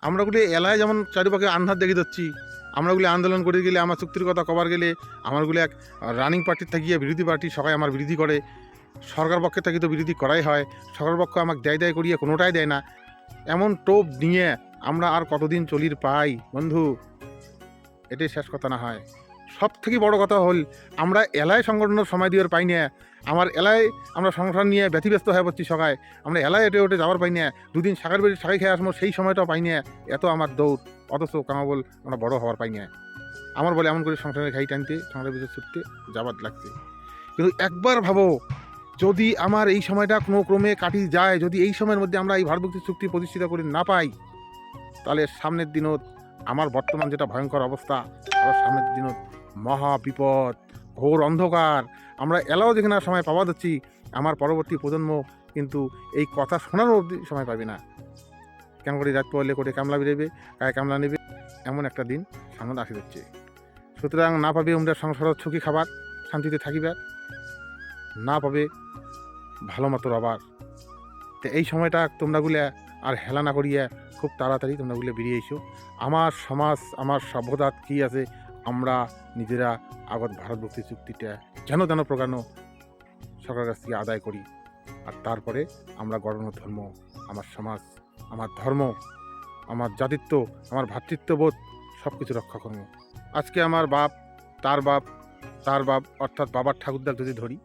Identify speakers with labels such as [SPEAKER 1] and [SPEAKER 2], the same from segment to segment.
[SPEAKER 1] আমরাগুলি এলায় যেমন চারিপাশে আন্ধার দেখে যাচ্ছি, আমরাগুলি আন্দোলন করে গেলে, আমার চুক্তির কথা কবার গেলে আমারগুলি এক রানিং পার্টির থাকিয়ে বিরোধী পার্টি সবাই আমার বিরোধী করে। সরকার পক্ষে থাকি তো বিরোধী করাই হয়, সরকার পক্ষ আমাকে দেয় করিয়ে কোনোটাই দেয় না। এমন টোপ নিয়ে আমরা আর কতদিন চলির পাই বন্ধু? এটাই শেষ কথা না হয়। সব থেকে বড় কথা হল আমরা এলায় সংগঠনের সময় দিয়ে পাই না। আমার এলায় আমরা সংসার নিয়ে ব্যতিব্যস্ত হয়ে পড়ছি সবাই, আমরা এলায় এটে ওটে যাওয়ার পাই না। দুদিন শাকের বাড়ি শাকে খেয়ে আসবো সেই সময়টাও পাই না। এত আমার দৌড়, অথচ কামাবল আমরা বড় হওয়ার পাই না। আমার বলে এমন করে সংসারের ঘাই টানতে, সংসারের ভিতরে ছুটতে যাবার লাগছে। কিন্তু একবার ভাবো, যদি আমার এই সময়টা কোনো ক্রমে কাটিয়ে যায়, যদি এই সময়ের মধ্যে আমরা এই ভারতভুক্তি চুক্তি প্রতিষ্ঠিত করে না পাই, তাহলে সামনের দিনত আমার বর্তমান যেটা ভয়ঙ্কর অবস্থা, আবার সামনের দিনত মহা বিপদ, ঘোর অন্ধকার। আমরা এলাও যেখানে সময় পাওয়া যাচ্ছি, আমার পরবর্তী প্রজন্ম কিন্তু এই কথা শোনার অবধি সময় পাবে না। কেন করে রাত পড়লে করে কামলা বেরোবে, গায়ে কামলা নেবে, এমন একটা দিন সামনে আসে যাচ্ছে। সুতরাং না পাবে আমরা সংসার ছুকি খাবার, শান্তিতে থাকিবার, না পাবে ভালো মতো আবার। তো এই সময়টা তোমরাগুলো আর হেলা না করিয়া খুব তাড়াতাড়ি তোমরাগুলো বেরিয়ে এসো। আমার সমাজ, আমার সভ্যতা কী আছে, আমরা নিজেরা আগত ভারতভুক্তি চুক্তিটা যেন প্রকার সরকারের কাছ থেকে আদায় করি। আর তারপরে আমরা গণ ধর্ম, আমার সমাজ, আমার ধর্ম, আমার জাতিত্ব, আমার ভ্রাতৃত্ববোধ সব কিছু রক্ষা করবো। আজকে আমার বাপ, তার বাপ, তার বাপ, অর্থাৎ বাবার ঠাকুরদার যদি ধরি,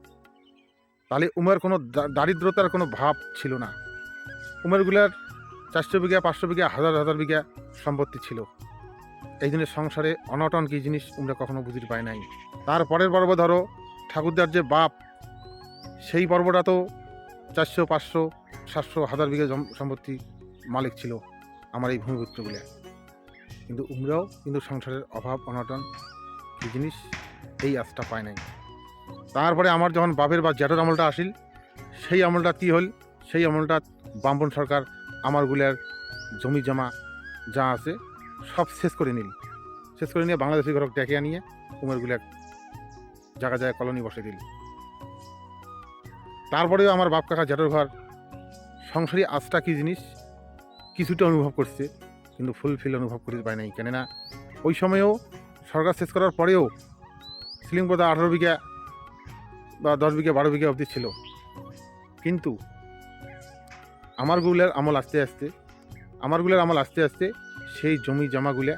[SPEAKER 1] তাহলে উমের কোনো দারিদ্রতার কোনো ভাব ছিল না। উমেরগুলার 400 বিঘা, 500 বিঘা, হাজার বিঘা সম্পত্তি ছিল। এই জন্য সংসারে অনটন কী জিনিস আমরা কখনো বুঝতে পাই নাই। তারপরের পর্ব ধরো, ঠাকুরদার যে বাপ, সেই পর্বটা তো 400, 500, 700, 1000 বিঘা সম্পত্তি মালিক ছিল আমার এই ভূমিপুত্রগুলো। কিন্তু উমরাও কিন্তু সংসারের অভাব অনটন কী জিনিস এই আশটা পায় নাই। তারপরে আমার যখন বাপের বা জ্যাঠের আমলটা আসিল, সেই আমলটা কী হল, সেই আমলটা বামপন সরকার আমারগুলার জমি জমা যা আছে সব শেষ করে নিয়ে বাংলাদেশি ঘরক ডেকে আনিয়ে উমেরগুলার জায়গায় কলোনি বসে দিল। তারপরেও আমার বাপ কাকা জ্যাঠের ঘর সংসারী আজটা কী জিনিস কিছুটা অনুভব করছে, কিন্তু ফুলফিল অনুভব করতে পায় নাই। কেননা ওই সময়েও সরকার শেষ করার পরেও সিলিং বোধহয় 18 বিঘা বা 10 বিঘা 12 বিঘা অবধি ছিল। কিন্তু আমারগুলার আমল আস্তে আস্তে সেই জমি জমাগুলা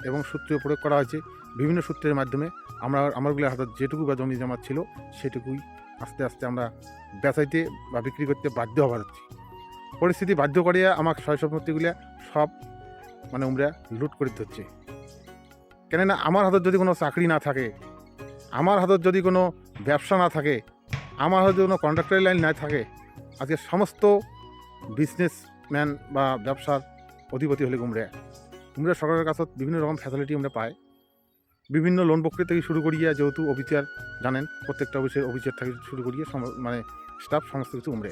[SPEAKER 1] এবং সূত্র প্রয়োগ করা হয়েছে বিভিন্ন সূত্রের মাধ্যমে। আমারগুলার হাতে যেটুকু বা জমি জমা ছিল সেটুকুই আস্তে আস্তে আমরা বেচাইতে বা বিক্রি করতে বাধ্য হওয়া হচ্ছে। পরিস্থিতি বাধ্য করিয়া আমার সয় সম্পত্তিগুলা সব আমরা লুট করতে হচ্ছে। কেননা আমার হাতে যদি কোনো চাকরি না থাকে, আমার হাতে যদি কোনো ব্যবসা না থাকে, আমার হাতে কোনো কন্ট্রাক্টরি লাইন না থাকে, আজকে সমস্ত বিজনেসম্যান বা ব্যবসার অধিপতি হলে উমরা সরকারের কাছে বিভিন্ন রকম ফ্যাসিলিটি আমরা পাই। বিভিন্ন লোন প্রক্রিয়া থেকে শুরু করিয়া, যেহেতু অফিসার জানেন, প্রত্যেকটা অফিসের থেকে শুরু করিয়া স্টাফ সমস্ত কিছু উমরে।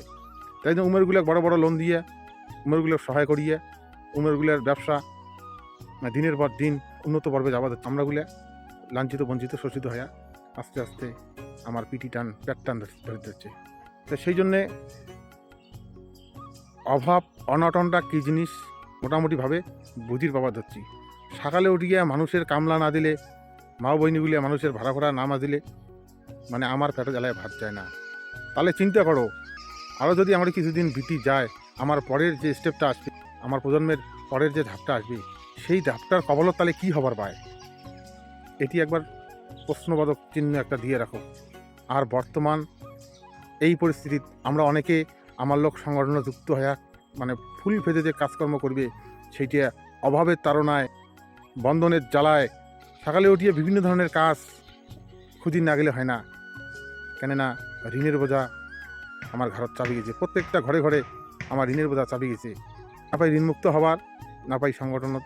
[SPEAKER 1] তাই জন্য উমেরগুলো বড় বড় লোন দিয়ে উমেরগুলো সহায় করিয়ে উমেরগুলোর ব্যবসা দিনের পর দিন উন্নত পর্বে যাওয়া যাচ্ছে। আমরাগুলো লাঞ্ছিত বঞ্চিত শোষিত হয়ে আস্তে আস্তে আমার পেট টান ধরতে হচ্ছে। তো সেই জন্যে অভাব অনটনটা কী জিনিস মোটামুটিভাবে বুঝির পাওয়া ধরছি। সকালে উঠিয়া মানুষের কামলা না দিলে, মা বইনিগুলিয়া মানুষের ভাড়া না দিলে আমার পেটে জ্বালায় ভাত যায় না। তাহলে চিন্তা করো, আরও যদি আমরা কিছুদিন বিতি যায়, আমার পরের যে স্টেপটা আসবে, আমার প্রজন্মের পরের যে ধাপটা আসবে, সেই ধাপটার কবলত তাহলে কী হবার পায়? এটি একবার প্রশ্নবোধক চিহ্ন একটা দিয়ে রাখো। আর বর্তমান এই পরিস্থিতি আমরা অনেকে আমার লোক সংগঠনে যুক্ত হয়ে ফুল ফেদে যে কাজকর্ম করবে, সেইটা অভাবের তাড়নায়, বন্ধনের জ্বালায় সকালে উঠিয়ে বিভিন্ন ধরনের কাজ খুঁজি না গেলে হয় না। কেননা ঋণের বোঝা আমার ঘরত চাপি গেছে, প্রত্যেকটা ঘরে ঘরে আমার ঋণের বোঝা চাপি গেছে। না পাই ঋণমুক্ত হবার, না পাই সংগঠনত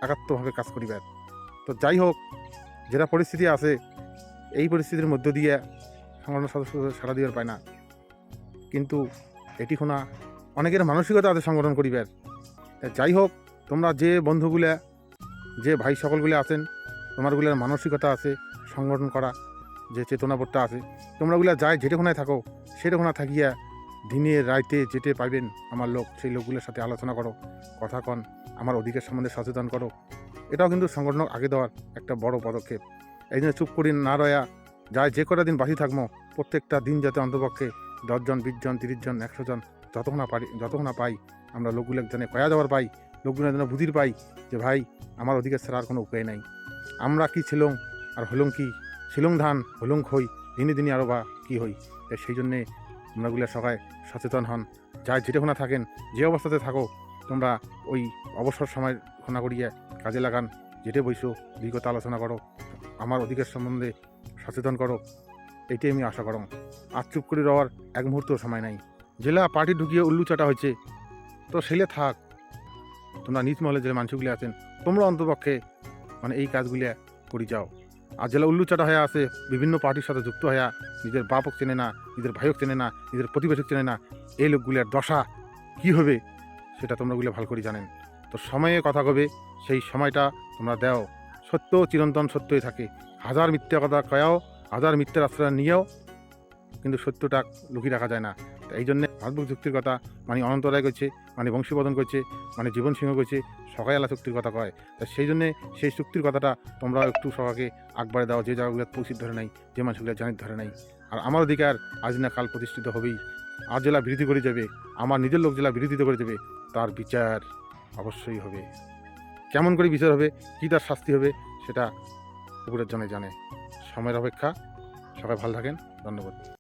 [SPEAKER 1] একাত্মভাবে কাজ করিবার। তো যাই হোক, যেটা পরিস্থিতি আছে, এই পরিস্থিতির মধ্য দিয়ে সংগঠন সদস্য সাড়া দিবার পায় না। কিন্তু এটি শোনা অনেকের মানসিকতা আছে সংগঠন করিবার। যাই হোক, তোমরা যে বন্ধুগুলা, যে ভাই সকলগুলো আছেন, তোমারগুলোর মানসিকতা আছে সংগঠন করা, যে চেতনাবোধটা আছে, তোমরাগুলা যাই যেটাখানে থাকো, সেটাখানে থাকিয়া দিনে রাইতে যেতে পাইবেন আমার লোক, সেই লোকগুলোর সাথে আলোচনা করো, কথা কন। আমার অধিকার সম্বন্ধে সচেতন করো। এটাও কিন্তু সংগঠন আগে দেওয়ার একটা বড় পদক্ষেপ। এই জন্য চুপ করি না রয়া যায়, যে কটা দিন বাকি থাকবো প্রত্যেকটা দিন যাতে অন্তপক্ষে 10 জন 20 জন 30 জন 100 জন যতক্ষণ না পাই আমরা লোকগুলো একজনে কয়া দেওয়ার পাই, লোকগুলো যেন বুঝির পাই যে ভাই আমার অধিকার ছাড়া আর কোনো উপায় নাই। আমরা কি ছিলং আর হলং কি, ছিলং ধান হলং খই, দিনে দিনে আরও বা কী হই। তাই সেই জন্যে আমরাগুলো সবাই সচেতন হন। যাই যেটাখানা থাকেন, যে অবস্থাতে থাকো, তোমরা ওই অবসর সময় খোনা করিয়ে কাজে লাগান, যেটে বইসো বিগত আলোচনা করো, আমার অধিকার সম্বন্ধে সচেতন করো, এইটাই আমি আশা করো। আর চুপ করে রওয়ার এক মুহূর্ত সময় নাই। জেলা পার্টি ঢুকিয়ে উল্লু চাটা হয়েছে, তো সেলে থাক, তোমরা নিজ মহলে যে মানুষগুলি আছেন তোমরা অন্তপক্ষে মানে এই কাজগুলি করে যাও। আর জেলা উল্লু চাটা হয়ে আছে বিভিন্ন পার্টির সাথে যুক্ত হয়ে নিজের বাপক চেনে না, নিজের ভাইক চেনে না, নিজের প্রতিবেশক চেনে না, এই লোকগুলির দশা কী হবে সেটা তোমরাগুলো ভালো করে জানেন। তো সময়ে কথা কবে, সেই সময়টা তোমরা দাও। সত্য চিরন্তন সত্যই থাকে। হাজার মিথ্যা কথা কয়াও, হাজার মিথ্যার আশ্রয় নিয়েও কিন্তু সত্যটা লুকিয়ে রাখা যায় না। তো এই জন্যে ভাগবত যুক্তির কথা মানে অনন্ত রায় করছে, মানে বংশীবদন করছে, মানে জীবন সিংহ করছে, সকাই আলা চুক্তির কথা কয়। তা সেই জন্যে সেই চুক্তির কথাটা তোমরা একটু সবাইকে আগবাড়ে দাও, যে জায়গাগুলো পৌঁছিত ধরে নাই, যে মানুষগুলো জানিত ধরে নাই। আর আমার অধিকার আজ না কাল প্রতিষ্ঠিত হবেই। আর জেলা বিরোধী করে যাবে, আমার নিজের লোক জেলা বিরোধিতা করে যাবে, তার বিচার অবশ্যই হবে। কেমন করে বিচার হবে, কী তার শাস্তি হবে, সেটা উপরের জনে জানে। সময়ের অপেক্ষা। সবাই ভালো থাকেন, ধন্যবাদ।